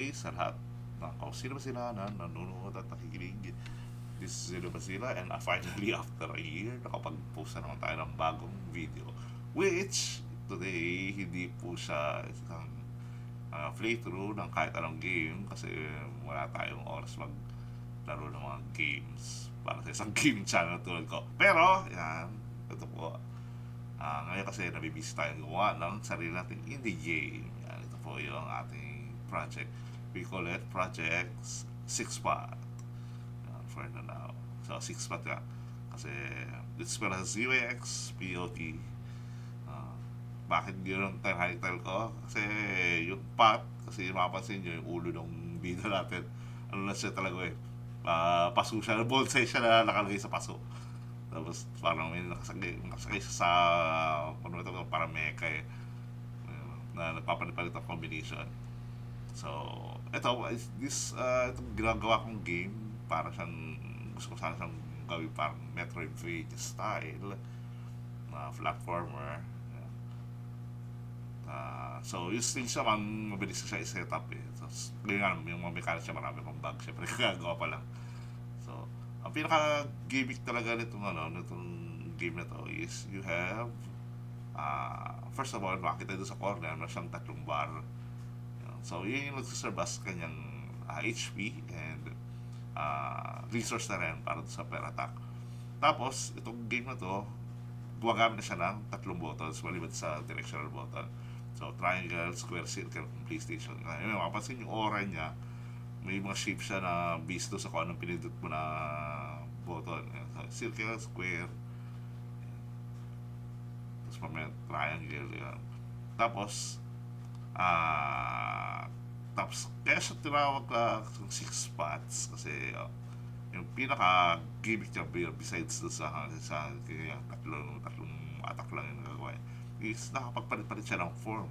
day sa lahat ng kung sino ba sila na nanonood at nakikinig. This is Zeno Basila and finally after a year nakapag-post na naman tayo ng bagong video, which today hindi po siya isang playthrough ng kahit anong game kasi wala tayong oras maglaro ng mga games para sa isang gaming channel tulad ko. Pero yan, ito po, ngayon kasi nabibisi tayong gumawa ng sarili nating indie game. Yan, ito po yung ating project. We call it Project Sixpot. Yan, for now. So, Sixpot ka. Kasi, it's para UX, POT. Bakit yun ang title ko? Kasi, yung pot, kasi mapapansin nyo yung ulo ng video natin. Ano na siya talaga eh. Paso siya, bonsai siya na nakalagay sa paso. Tapos parang may nakasakay siya sa ano ito, parang mecha eh, na nagpapalit ang combination. So, itong ginagawa kong game, para siyang, gusto ko sana siyang gawin parang Metroidvania style na platformer. So, yung stage naman, mabilis siya i-set up eh. So, ganyan, yung mga mechanics siya, marami pang bug. Siyempre, kagagawa pa lang. So, ang pinaka-gimmick talaga nitong game na to is you have, first of all, makita doon sa corner, meron siyang tatlong bar. So, yun yung nagsiserve as kanyang HP and resource na rin para sa per attack. Tapos, itong game na to, gumagamit na siya ng tatlong buttons maliban sa directional button. So, triangle, square, circle, PlayStation. Ngayon, makapansin yung aura niya, may mga shape siya na based doon sa kung anong pinindot mo na button. So, circle, square, tapos mamaya triangle. Yan. Tapos, kaya siya tinawag ka six spots kasi yung pinaka-gimmick niya besides doon sa tatlong attack lang yung nagagawa is nakapagpalit-palit siya ng form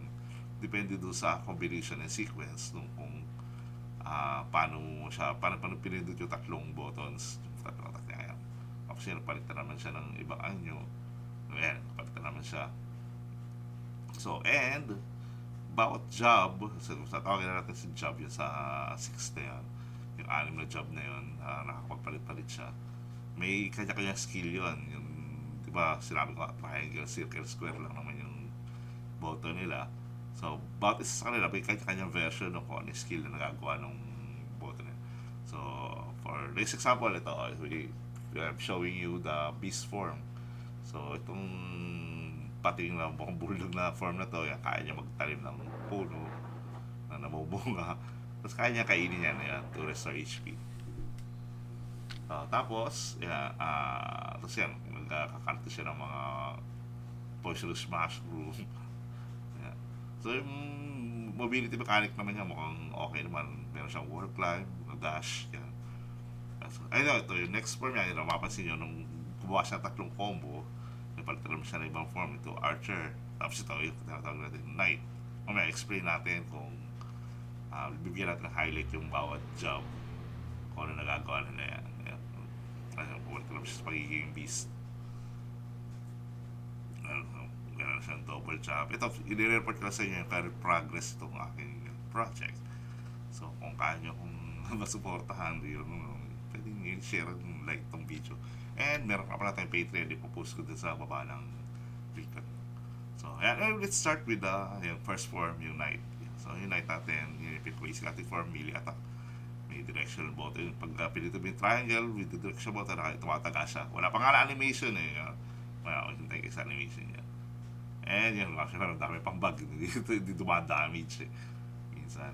depende doon sa combination and sequence nung kung paano pinindot yung tatlong buttons, yung tatlong attack niya. Tapos yun, palitan naman siya ng ibang anyo. Ayan, palitan naman siya. So, and bawat job, sa tawagin na natin si job yun sa 6 na yan, yung 6 na job na yun, nakakapagpalit-palit siya. May kanya-kanya skill yun. Yung, di ba, sinabi ko, triangle, circle, square lang naman yung button nila. So, bawat isa sa kanila, may kanya-kanyang version ng kung ano yung skill na nagagawa ng button nila. So, for this example, ito, I'm showing you the beast form. So, itong pating na mukhang bulldog na form na to, yan, kaya niya magtalim ng puno na namubunga. Tapos kaya niya kainin yan to restore HP. Tapos, tapos yan, magkakanto siya ng mga poisonous mushroom. Yan. So, yung mobility mechanic naman niya mukhang okay naman. Meron siyang wall climb, dash, yan. So, ito, yung next form niya, yung mapapansin nyo, nung gumawa siya tatlong combo, napalitan naman siya ng ibang form. Ito, archer. Tapos ito, yung tinatawag natin, knight. Mamaya, explain natin kung bibigyan natin ng highlight yung bawat job kung ano nagagawa nila yan. Pumunta naman siya sa pagiging beast. Gano'n siyang double job. Ito, i-report ko sa inyo yung current progress itong aking project. So, kung kaya nyo kung masuportahan, pwedeng i-share ng like itong video. And meron ka pala tayong Patreon, ipopost ko din sa baba ng link. So, ayan, let's start with the first form, yung knight. So, yung knight natin, yung basic ating form, melee attack. May directional button. Pag pinito mo yung triangle with the directional button, tumataga siya. Wala pa nga na animation eh. Wala ko hintay kayo sa animation niya. And yun, actually, ang dami pang bug. Hindi dumadamage eh. Minsan.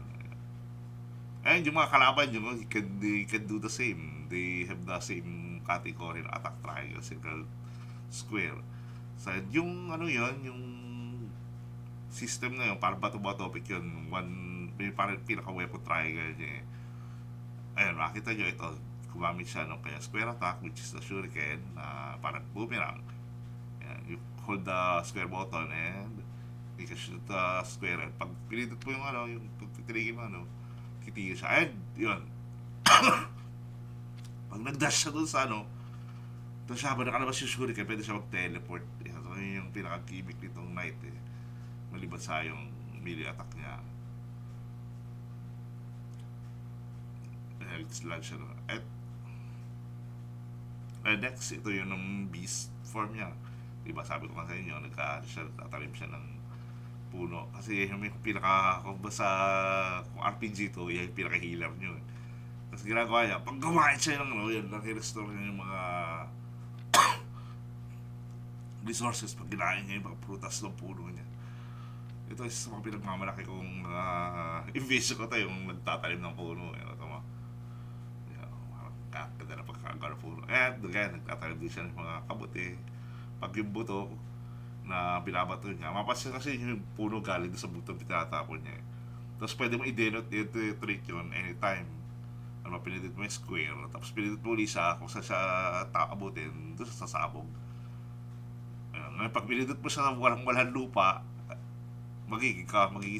And yung mga kalaban nyo, they can do the same. They have the same category ng attack, triangle, circle, square. So, yung yung system na yun, parang bato-bato topic yun. Parang pinaka-weapon triangle niya eh. Ayun, makita nyo ito, gumamit siya ng kaya square attack, which is the shuriken, parang boomerang. Ayan, you hold the square button and you can shoot the square. And pag pinindot mo yung pag titigil mo, titigil siya. Ayun, yun. Pag nag-dash siya dun sa doon siya, habang nakalabas yung shuriken, pwede siya mag-teleport. Ayan, so yun yung pinaka-gimmick nitong knight eh. Maliban sa yung melee attack niya. lunch siya. Next, ito yung ng beast form niya. Diba sabi ko nga sa inyo, nagtatalim siya ng puno. Kasi yung pinaka, kung basta, kung RPG to, yan yung pinaka-healer nyo. Tapos ginagawa niya, pag gumain siya ng ano, yan, nag-restore niya yung mga resources pag ginain niya yung mga prutas ng puno niya. Ito is mga pinagmamalaki kong invasion ko to, yung nagtatalim ng puno. Ito mo. Ganda na pagkakagano puno. And again, nagtatalim din siya ng mga kabuti. Pag yung buto na binabato niya, mapasin kasi yung puno galing sa buto pinatapon niya. Tapos pwede mo i-denote ito yung trick yun anytime. Ano, pinindit mo yung square, tapos pinindit mo ulit siya kung saan siya abutin, doon sa sasabog. Ngayon, pag pinindit mo siya sa walang lupa, magiging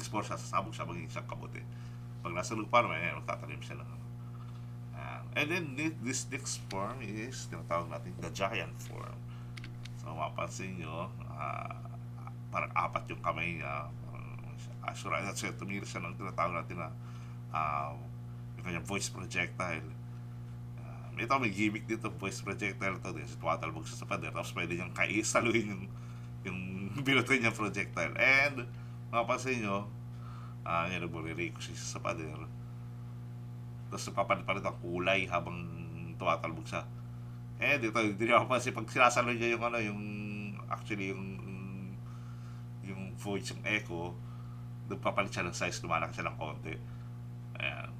spore siya, sasabog siya, magiging siyang kabuti. Pag nasa lupa naman, magtatalim siya lang. And then, this next form is, tinatawag natin, the giant form. So, mapansin nyo, parang apat yung kamay niya. Sure, at siya, tumira siya ng tinatawag natin na yung kanyang voice projectile. Ito, may gimmick dito, voice projectile to. Din, tumatalbog siya sa pader, tapos pwede niyang kaisaluhin yung binuto niyang projectile. And, mapansin nyo, yan, nagburiricochet siya sa pader. Tapos napapalit ang kulay habang tumatalbog siya. Eh, dito, hindi niyo mapansin, pag sinasalo niya yung ano, actually, yung voice, yung echo, nagpapalit siya ng size, lumalaki siya ng konti. Ayan.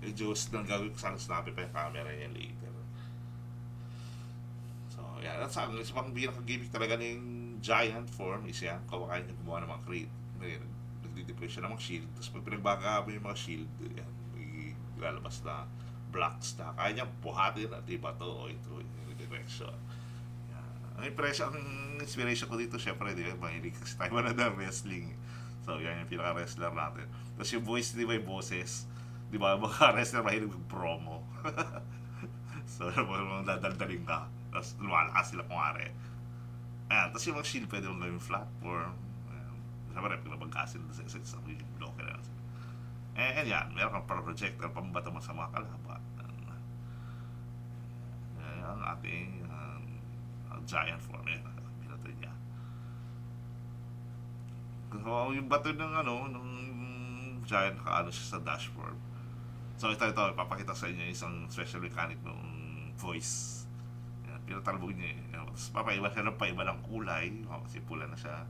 Diyos, nang gawin ko sana snappy pa yung camera niya later. So, yeah, that's ang isa pang pinaka-gimmick talaga ng giant form is yan, kawakain niya gumawa ng mga crate. Nagdi-deploy siya ng mga shield, tapos pag pinagbaga mo yung mga shield, yan, may lalabas na blocks na kaya niya buhatin at iba to o ito yung direction. Ang impression, ang inspiration ko dito, syempre, di ba, mahilig kasi tayo manood wrestling. So, yan yung pinaka-wrestler natin. Tapos yung voice, di ba, yung boses, di ba, mga wrestler mahilig mag-promo. So, mga dadaldaling ka, tapos lumalakas sila kung are. Ayan, tapos yung mga shield, pwede mong gawing platform. Ayan, syempre, pinabagkasin sa isa yung blocker na. And yan, meron kang projector, pambato mo sa mga kalaban. Yan ang ating giant form, yan, pinato niya. So, yung bato ng ng giant, nakaano siya sa dashboard. So, ito, ipapakita sa inyo isang special mechanic ng voice. Yan, pinatalbog niya eh. Tapos, papaiba siya ng paiba ng kulay. Kasi pula na siya.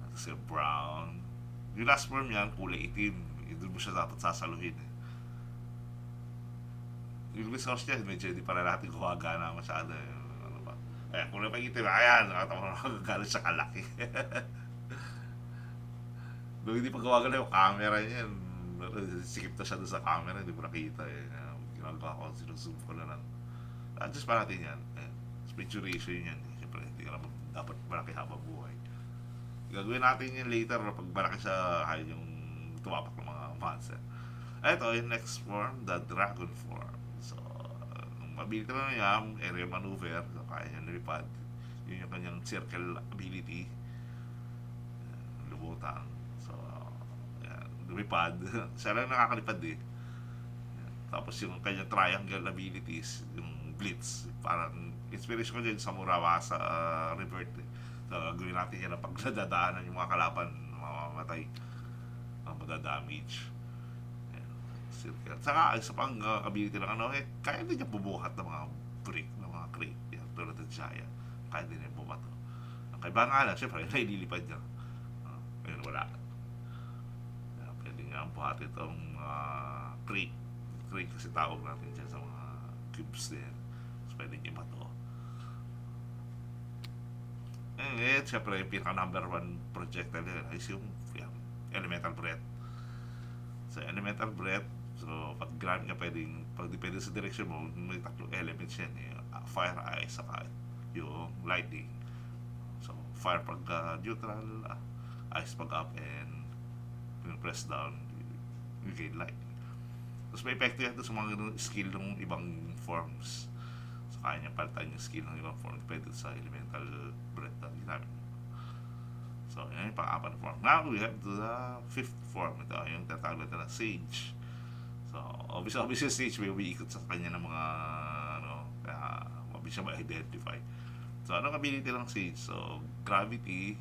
Tapos yung brown. Yung last form yan, kulay itim. Doon mo siya dapat sasaluhin eh. Yung resource niya, medyo hindi para natin gumagana masyado eh. Ano ba? Eh, kung na itim, ayan, nakatama na gano'n siya kalaki. Nung hindi pa gumagana yung camera niya, sikip na siya doon sa camera, hindi mo nakita eh. Ginagawa ko, sinuzoom ko na lang. Adjust pa natin yan. Speed duration yan. Siyempre, hindi ka naman dapat malaki habang buhay. Gagawin natin yan later pag malaki siya kaya yung tumapak ng mga monster. Ito, yung next form, the dragon form. So, mability na yan, area maneuver, so kaya niya nilipad. Yun yung kanyang circle ability. Lumutan. So, yan, lumipad. Siya lang nakakalipad eh. Yan. Tapos yung kanyang triangle abilities, yung blitz, parang inspiration ko dyan sa Murawasa revert eh. So, gawin natin yan na pag nadadaanan yung mga kalaban, mamamatay, madadamage. Circle. Saka, isa pang ability ng kaya din niya bubuhat ng mga brick, ng mga crate, yan, tulad ng giant. Kaya din niya bumato. Ang kaiba nga lang, syempre, naililipad niya. Ngayon, wala. Yan, pwede niya buhat itong crate. Crate kasi tawag natin dyan sa mga cubes din. So, pwede niya bato. Eh, syempre, yung pinaka number one projectile yun is yung elemental breath. So, elemental breath, so, pag gamit ka pag depende sa direction mo, may tatlong elements yan eh. Fire, ice, saka yung lightning. So, fire pag neutral, ice pag up, and press down, you gain lightning. Tapos may epekto yan sa mga skill ng ibang forms. So, kaya niya palitan yung skill ng ibang forms pwede sa elemental breath na ginamit. So, yan yung pang-apat form. Now, we have the fifth form. Ito yung tatawag natin na Sage. So, obvious yung stage may umiikot sa kanya ng mga ano, kaya mabilis siya ma-identify. So, anong ability ng stage? So, gravity,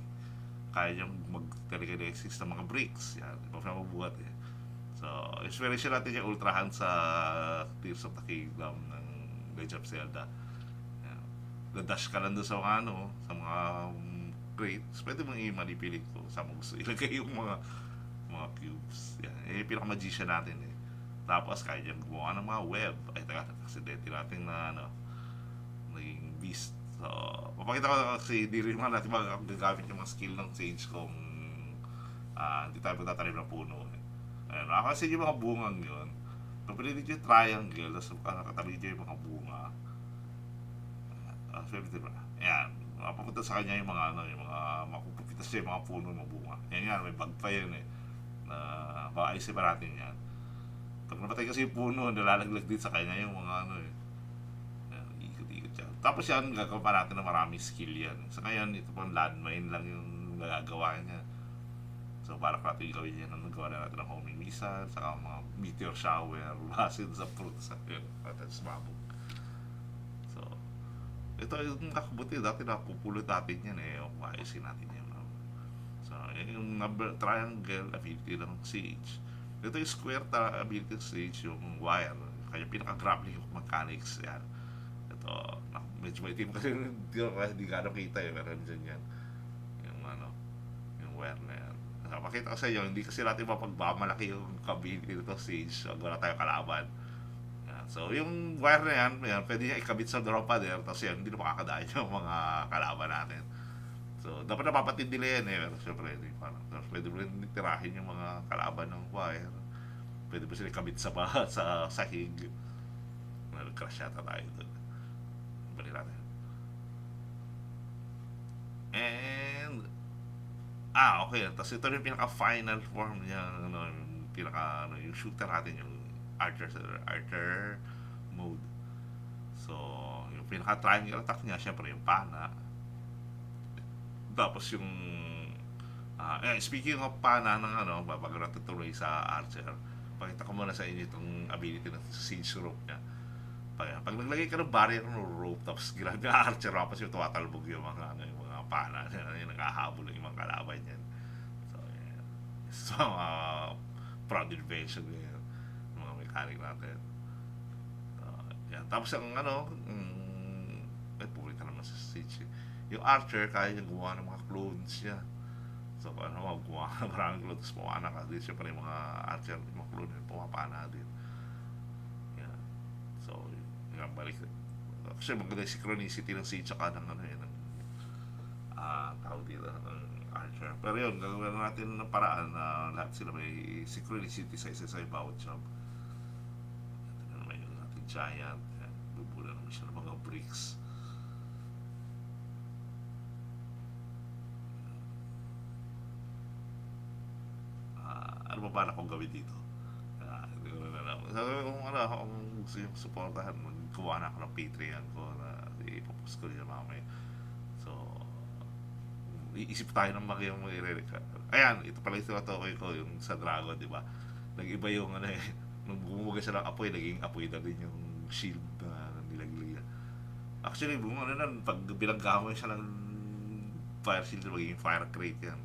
kaya niyang mag-telekinesis ng mga bricks. Yan, di pa siya mabuhat eh. So, inspiration natin yung Ultra Hand sa Tears of the Kingdom ng Legend of Zelda. Yan. Dadash ka lang doon sa mga ano, sa mga crates. Pwede mong i-manipulate ko sa mo gusto. Ilagay yung mga cubes. Yan. Eh, pinaka-magician natin eh. Tapos, kaya niyang gumawa ng mga web. Ay, taga, aksidente natin na ano, naging beast. So, papakita ko kasi di rin naman natin magagamit yung mga skill ng Sage kung hindi tayo magtatanim ng puno. Ayun, kasi yung mga bungang yun, pag pinilit yung triangle, tapos nakatabi nyo yung mga bunga, pwede diba? Ayan, mapapunta sa kanya yung mga ano, yung mga mapupunta siya yung mga puno ng bunga. Ayan yan, may bag pa yun eh, na paayusin pa natin yan. Pag namatay kasi yung puno, nalalaglag din sa kanya yung mga ano eh, ikot-ikot yan. Tapos yan, gagawa pa natin ng maraming skill yan. Sa ngayon, ito pang landmine lang yung nagagawa niya. So, para natin gawin yan, nagawa na natin ng homing missile, saka mga meteor shower, basin sa fruits, yun, at sumabog. So, ito yung nakabuti, dati nakupulot natin yan eh, ayusin natin yan. So, yung number, triangle ability ng Sage. Ito yung square ability ng Sage, yung wire, kaya pinaka-grappling yung mechanics, yan. Ito, medyo may team kasi hindi gano'ng kita eh, pero dyan yan. Yung ano, yung wire na yan. Makita ko sa inyo, hindi kasi natin mapagmamalaki yung ability nito Sage pag wala tayong kalaban. Yan. So, yung wire na yan, pwede niya ikabit sa drop pader, tapos yan, hindi na makakadaan yung mga kalaban natin. So, dapat napapatid nila yan eh, pero syempre, pwede mo rin tirahin yung mga kalaban ng wire. Pwede mo sila ikabit sa sahig. Nag-crash yata tayo doon. Balik natin. And, okay. Tapos ito yung pinaka-final form niya, ano, yung shooter natin, yung Archer mode. So, yung pinaka-triangle attack niya, syempre yung pana. Tapos yung, speaking of pana ng ano, bago natin tuloy sa Archer, pakita ko muna sa inyo itong ability ng Siege Rope niya. Pag naglagay ka ng barrier ng rope, tapos ginamit yung Archer, tapos yung tumatalbog yung mga, ano, yung mga pana, yung nakahabol yung mga kalaban yan. So, yeah. So, proud invention yan, mga mechanic natin. Yan. Tapos ang ano, pumunta naman sa Siege. Yung Archer, kaya niya gumawa ng mga clones niya. So, ano, gumawa ng maraming clones, tapos pumana ka. Di siyempre yung mga Archer, yung mga clone yun, pumapana din. Yan. So, yung balik. Kasi maganda yung synchronicity ng Siege tsaka ng ano yun, tawag dito ng Archer. Pero yun, gagawin natin ng paraan na lahat sila may synchronicity sa isa sa bawat job. Ito naman yung natin giant. Bubula naman siya ng mga bricks. Ano ba balak kong gawin dito? Hindi ko na alam. Sabi ko kung ano, kung gusto yung supportahan, magkuha na ako ng Patreon ko na ipopost ko rin mamaya. So, iisip tayo ng yung i-record. Ayan, ito pala yung tinatokoy ko, yung sa Dragon, di ba? Nag-iba yung ano eh, nung bumubuga siya ng apoy, naging apoy na rin yung shield na nilagay. Actually, ano na, pag binaggamay siya ng fire shield, magiging fire crate yan.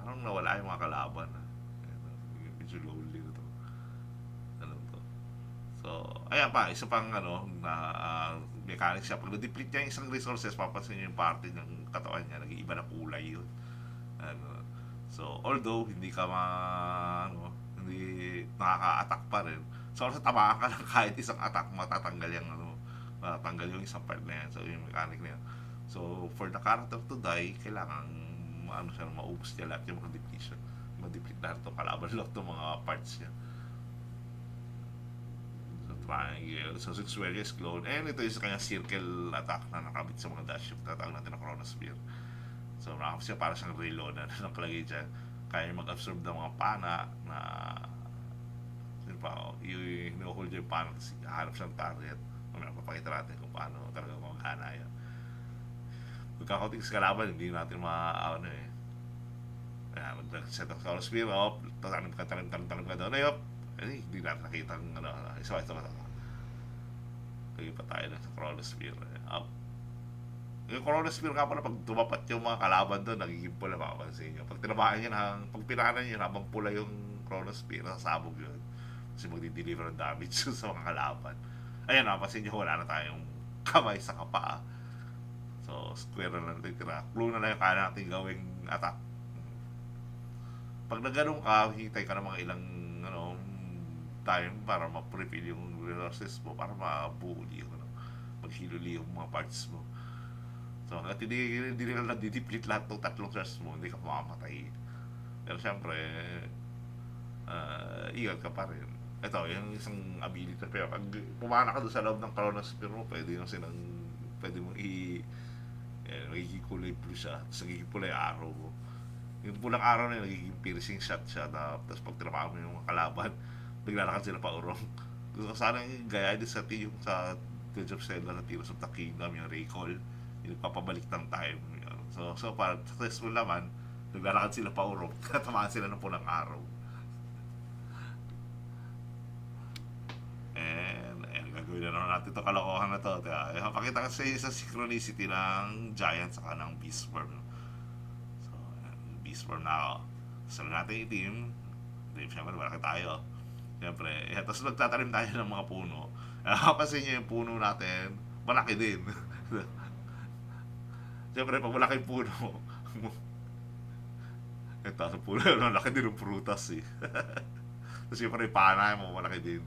Parang nawala yung mga kalaban. Medyo lonely na to. Ano to? So, ayan pa, isa pang ano, na mechanics siya. Pag na-deplete niya yung isang resources, papansin niyo yung parte ng katawan niya, nag-iiba na kulay yun. Ano, so, although, hindi ka hindi nakaka-attack pa rin. So, sa tamaan ka ng kahit isang attack, matatanggal yung ano, matatanggal yung isang part na yan. So, yung mechanic na yan. So, for the character to die, kailangan siya, maubos niya lahat yung mga depletion. Ma-deplete lahat ito, kalaban lahat itong mga parts niya. So, triangle. So, Sixwarius clone. And ito yung sa kanya circle attack na nakabit sa mga dash. Yung tatawag natin na Chronosphere. So, nakapit siya para siyang reload na nakalagay dyan. Kaya mag-absorb ng mga pana na i-hold yung pana tapos hahanap siyang target. Mamaya papakita natin kung paano talaga maghana yan. Pagkakauting sa kalaban, hindi natin ano eh. Kaya mag-set up sa Chronosphere, tanim ka doon, ayop, Eh, hindi natin nakita ang ano, isa. Lagi pa tayo sa chronosphere. Yung chronosphere nga pala, pag tumapat yung mga kalaban doon, nagiging pula, makapansin nyo. Pag tinamaan nyo, pag pinanan nyo, habang pula yung chronosphere, nasasabog yun. Kasi magdi-deliver ng damage sa mga kalaban. Ayan, napansin nyo, wala na tayong kamay sa kapaa. So, square na lang titira. Clue na lang yung kaya natin gawing attack. Pag nagano'n ka, hintay ka ng mga ilang ano, time para ma-prefill yung resources mo, para mabuhuli yung ano, maghiluli yung mga parts mo. So, hanggat hindi nila nadideplete lahat ng tatlong stars mo, hindi ka mamamatay. Pero syempre, ingat ka pa rin. Ito, yung isang ability. Pero pag pumana ka doon sa loob ng chronosphere mo, pwede mo magiging kulay blue siya, tapos nagiging pula yung araw mo. Yung pulang araw na yun, nagiging piercing shot siya, tapos pag tinamaan mo yung mga kalaban, biglalakad sila pa urong. Gusto ko sana yung gaya din sa yung sa Legend of Zelda na Tears of the Kingdom, yung recall, yung nagpapabalik ng time. Yun. So para successful naman, naglalakad sila pa urong, tamaan sila ng pulang araw. And gagawin na naman natin itong kalokohan na to. Pakita ko sa inyo sa synchronicity ng Giant saka ng Beast Form. So, Beast Form na ako. Saan natin i-team. Siyempre, malaki tayo. Siyempre, tapos nagtatanim tayo ng mga puno. Kasi nyo yung puno natin, malaki din. Siyempre, pag malaki yung puno, ito, sa puno, malaki din yung prutas eh. Tapos siyempre, yung panay mo, malaki din.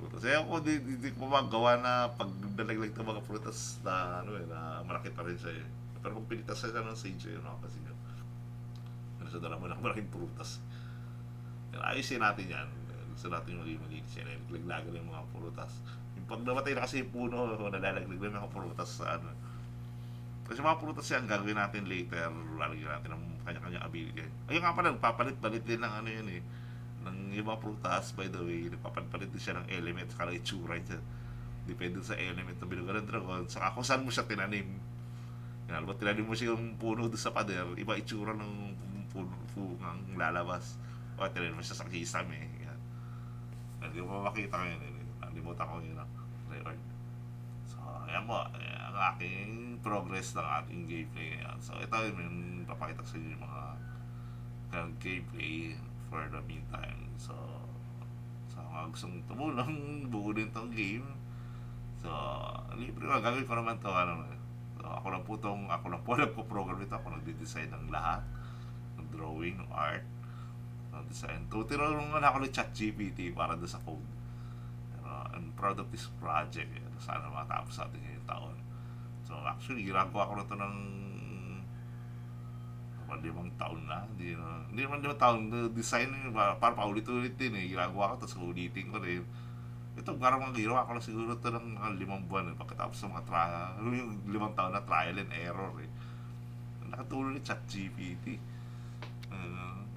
Kasi ako, di ko magawa na pag nalaglag ng mga prutas na, na malaki pa rin siya eh. Pero kung pinitas siya ng sage, yun ako kasi yun. Ano sa dala mo na malaking prutas. Ayusin natin yan. Gusto natin yung malinis yan. Naglaglagan yung mga prutas. Yung pag namatay na kasi yung puno, nalalaglag na yung mga prutas sa ano. Kasi mga prutas yan, gagawin natin later. Lalagyan natin ng kanya-kanya ability. Ayun nga pala, papalit-palit din ng ano yun eh. Ng yung mga prutas, by the way, nagpapalit din siya ng element saka ng itsura niya. Depende sa element na binuga ng dragon. Saka kung saan mo siya tinanim. Yan, ba't tinanim mo siya yung puno doon sa pader, iba itsura ng puno ng lalabas. O tinanim mo siya sa kisame. Yan. Hindi mo makita ko yun. Nalimutan ko yun. Record. So, ayan mo. Ang aking progress ng ating gameplay ngayon. So, ito yung papakita ko sa inyo yung mga gameplay for the meantime. So, sa mga gustong tumulong, buunin tong game. So, libre na. Gagawin ko naman to. So, ako lang po nagpo-program ito. Ako nagde-design ng lahat. Ng drawing, ng art, ng design. Tinulungan ako ng ChatGPT para doon sa code. Pero, I'm proud of this project. Sana matapos natin ngayong taon. So, actually, ginagawa ko na ito ng 5 taon na. Hindi naman 5 taon. Design para paulit-ulit din eh. Ginagawa ko, tapos ulitin ko rin. Ito, parang ginawa ko na siguro ito ng 5 buwan eh. Pagkatapos ng mga trial, yung 5 taon na trial and error eh. Nakatulong ni ChatGPT.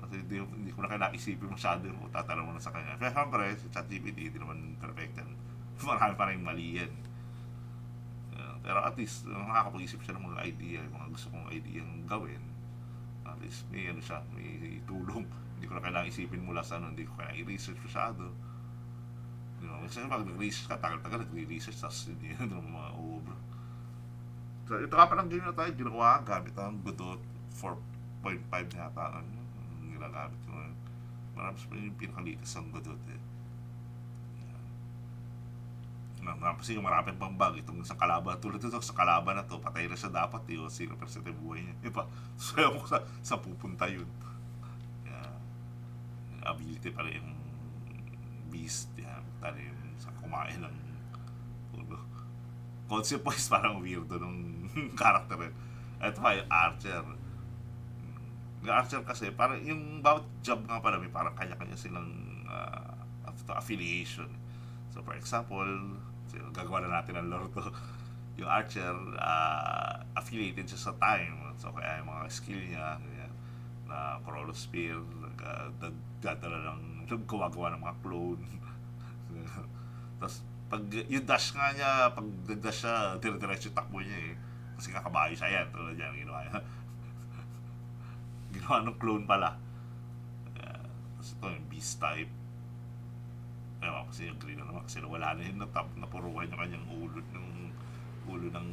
Kasi hindi ko na kaya naisipin masyado yung tatanong mo na sa kanya. Pero siyempre, si ChatGPT, hindi naman perfect yan. Marami pa rin mali yan. Pero at least, nakakapag-isip siya ng mga idea, yung mga gusto kong idea yung gawin. At least may ano siya, may tulong. Hindi ko na kailangan isipin mula sa hindi ko kailangan i-research masyado. Kasi pag nag-research ka, tagal-tagal nag-research, tapos hindi yun ng mga over. So, ito ka pa ng game na tayo, ginawa gamit ang Godot 4.5 na yata ang ginagamit ko. Marami sa yung pinakalitas ang Godot eh. Kasi yung maraming pang bug itong sa kalaban, tulad ito sa kalaban na to, patay na siya dapat eh, 0% yung buhay niya, diba? So ewan ko sa pupunta yun. Yeah. Ability pala yung beast, yan, talim sa kumain ng concept wise parang weirdo nung character eh. Ito pa yung archer. Yung archer kasi parang yung bawat job nga pala may parang kanya-kanya silang affiliation. So for example, gagawa na natin ang lore to. Yung archer, affiliated siya sa time. So kaya yung mga skill niya, ganyan, na chronosphere, nagdadala ng gumagawa ng mga clone. Tapos pag yung dash nga niya, pag dash siya, dire-diretso yung takbo niya eh. Kasi kakabayo siya yan, tulad yan, ginawa ng clone pala. Tapos So ito yung beast type. Ewan kasi yung green na naman kasi wala na yung natap, napuruhan yung kanyang ulo ng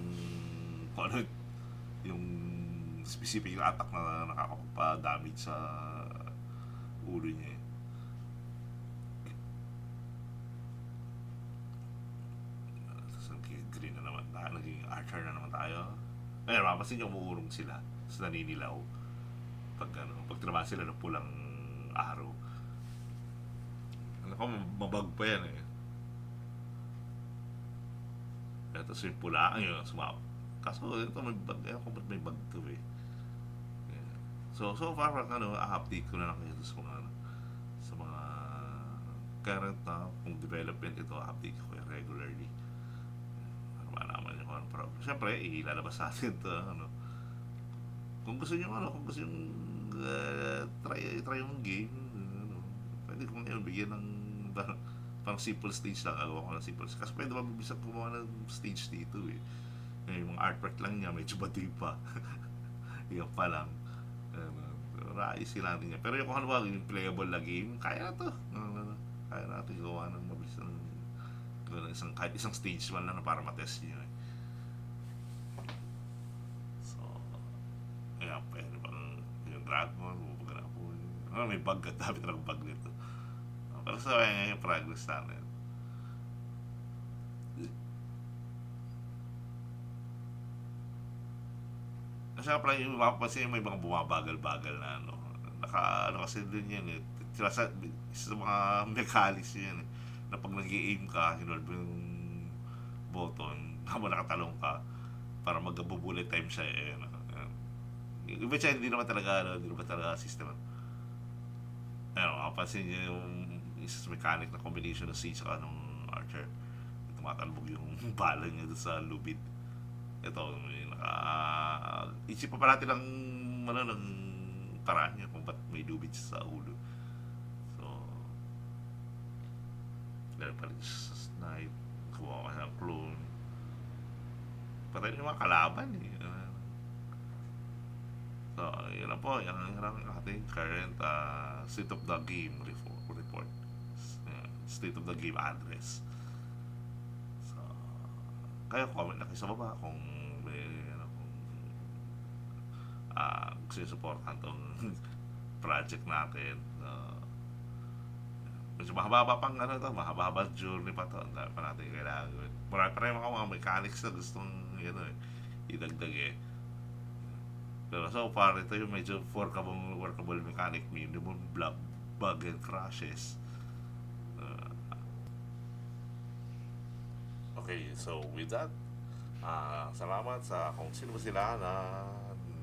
kung ano yung specific na attack na nakakapagpa-damage sa ulo niya eh. Tapos green na naman tayo, naging archer na naman tayo. Ayun, mapapansin nyo umuurong sila. Tapos naninilaw. Pag tinamaan sila ng pulang araw. Ano ko, mabag pa yan eh. Tapos yung pula, ayun, sumap. Kaso ito may bag, ayun ko ba't may bag to eh. Yeah. So far, update ko na lang kayo sa mga current na kung development ito, update ko kayo regularly. Para malaman nyo kung ano progress. Siyempre, ilalabas sa atin ito, kung gusto nyo, try yung game, pwede kong ngayon bigyan ng parang simple stage lang, agawa ko ng simple stage. Kasi pwede mabibisang gumawa ng stage dito eh. Yung mga artwork lang niya, medyo bati pa. Yan pa lang. Raisi natin niya. Pero yung kung ano ba, yung playable na game, kaya na to. Kaya natin gawa ng mabilis ng kahit isang stage man lang para matest nyo eh. So, ayan, pwede bang yung Dragon, bubuga na po. May bug at dami talagang bug nito. Pero sa kaya yung progress natin. Kasi pala yung mapapansin may mga bumabagal-bagal na kasi din yan eh. Sa mga mechanics yan eh. Na pag nag-i-aim ka, hinolve yung button, habang nakatalong ka, para mag-bullet time siya eh. Yung iba siya, hindi naman talaga system. Mapapansin niyo yung isang mechanic na combination ng siege ka ng archer. Tumatalbog yung bala niya doon sa lubid. Ito, isip pa natin ng paraan niya kung ba't may lubid sa ulo. So, dahil pa rin sa snipe, kuha ka ng clone. Patay yung mga kalaban eh. So, yun lang po. Yan ang ating current state of the game report. State of the game address. So, kayo comment na kayo sa baba kung may gusto nyo supportan tong project natin. Medyo mahaba pang mahaba journey pa to. Ang dami pa natin kailangan gawin. Marami pa rin mga mechanics na gustong idagdag eh. Pero so far, ito yung medyo workable mechanic, minimum bug and crashes. Okay, so with that, salamat sa kung sino ba sila na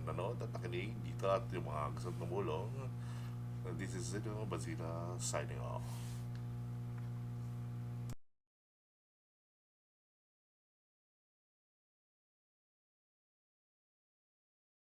nanood at nakinig dito at yung mga gusto tumulong. This is Zeno Bazila signing off.